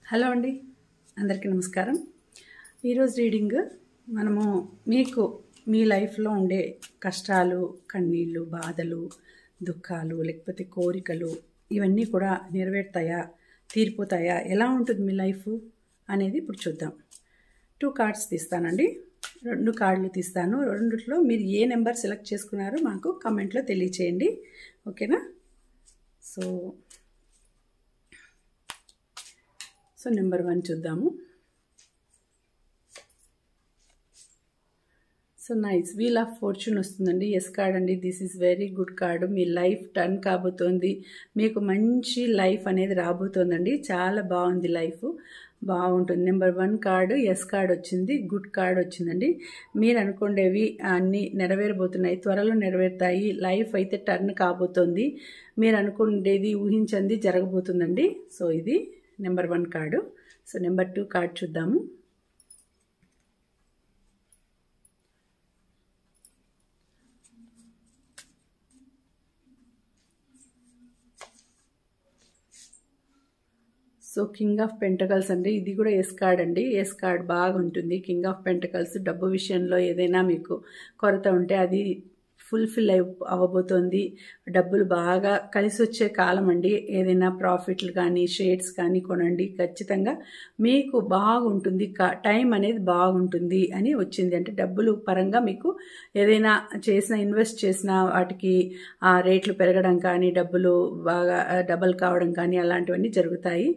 Hello అండి, అందరికీ నమస్కారం. ఈరోజు రీడింగ్ మనము మీకు మీ లైఫ్లో ఉండే కష్టాలు, కన్నీళ్ళు, బాధలు, దుఃఖాలు, లేకపోతే కోరికలు ఇవన్నీ కూడా నెరవేరుతాయా, తీరిపోతాయా, ఎలా ఉంటుంది మీ లైఫ్ అనేది ఇప్పుడు చూద్దాం. 2 కార్డ్స్ తీస్తానండి. 2 కార్డులు తీస్తాను. రెండిట్లో మీరు ఏ నెంబర్ సెలెక్ట్ చేసుకున్నారో మాకు కామెంట్లో తెలియచేయండి. ఓకేనా? సో నెంబర్ 1 చూద్దాము. So nice, wheel of fortune వస్తుందండి. ఎస్ కార్డ్ అండి. This is very good card. మీ లైఫ్ టర్న్ కాబోతోంది. మీకు మంచి లైఫ్ అనేది రాబోతోందండి. చాలా బాగుంది, లైఫ్ బాగుంటుంది. నెంబర్ 1 కార్డు ఎస్ కార్డ్ వచ్చింది. గుడ్ కార్డ్ వచ్చిందండి. మీరు అనుకునేవి అన్నీ నెరవేరబోతున్నాయి, త్వరలో నెరవేరుతాయి. లైఫ్ అయితే టర్న్ కాబోతోంది. మీరు అనుకునేది ఊహించింది జరగబోతుందండి. సో ఇది number 1 card. So number 2 card చూద్దాము. సో కింగ్ ఆఫ్ పెంటకల్స్ అండి. ఇది కూడా ఎస్ కార్డ్ అండి. ఎస్ కార్డ్ బాగుంటుంది. కింగ్ ఆఫ్ పెంటకల్స్ డబ్బు విషయంలో ఏదైనా మీకు కొరత ఉంటే అది ఫుల్ఫిల్ అవ్వబోతోంది. డబ్బులు బాగా కలిసి వచ్చే కాలం అండి. ఏదైనా ప్రాఫిట్లు కానీ షేర్స్ కానీ కొనండి. ఖచ్చితంగా మీకు బాగుంటుంది. టైం అనేది బాగుంటుంది అని వచ్చింది. అంటే డబ్బులు పరంగా మీకు ఏదైనా ఇన్వెస్ట్ చేసిన వాటికి ఆ రేట్లు పెరగడం కానీ, డబ్బులు బాగా డబల్ కావడం కానీ అలాంటివన్నీ జరుగుతాయి.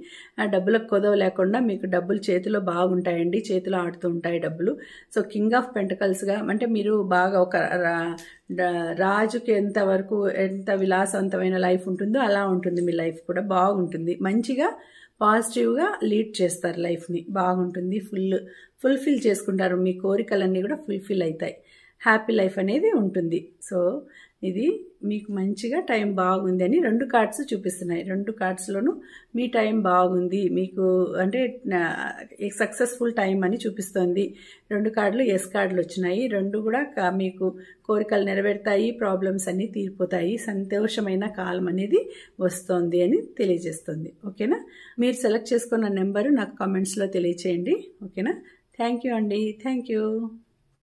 ఆ డబ్బులకు కొదవ లేకుండా మీకు డబ్బులు చేతిలో బాగుంటాయండి. చేతిలో ఆడుతూ ఉంటాయి డబ్బులు. సో కింగ్ ఆఫ్ పెంటకల్స్గా అంటే మీరు బాగా ఒక రాజుకి ఎంత విలాసవంతమైన లైఫ్ ఉంటుందో అలా ఉంటుంది. మీ లైఫ్ కూడా బాగుంటుంది. మంచిగా పాజిటివ్గా లీడ్ చేస్తారు లైఫ్ని. బాగుంటుంది. ఫుల్ఫిల్ చేసుకుంటారు. మీ కోరికలన్నీ కూడా ఫుల్ఫిల్ అవుతాయి. హ్యాపీ లైఫ్ అనేది ఉంటుంది. సో ఇది మీకు మంచిగా టైం బాగుంది అని 2 కార్డ్స్ చూపిస్తున్నాయి. 2 కార్డ్స్లోనూ మీ టైం బాగుంది, మీకు అంటే సక్సెస్ఫుల్ టైం అని చూపిస్తోంది. 2 కార్డులు ఎస్ కార్డులు వచ్చినాయి. 2 కూడా మీకు కోరికలు నెరవేరుతాయి, ప్రాబ్లమ్స్ అన్నీ తీరిపోతాయి, సంతోషమైన కాలం అనేది వస్తుంది అని తెలియజేస్తుంది. ఓకేనా? మీరు సెలెక్ట్ చేసుకున్న నెంబరు నాకు కామెంట్స్లో తెలియచేయండి. ఓకేనా? థ్యాంక్ యూ అండి. Thank you.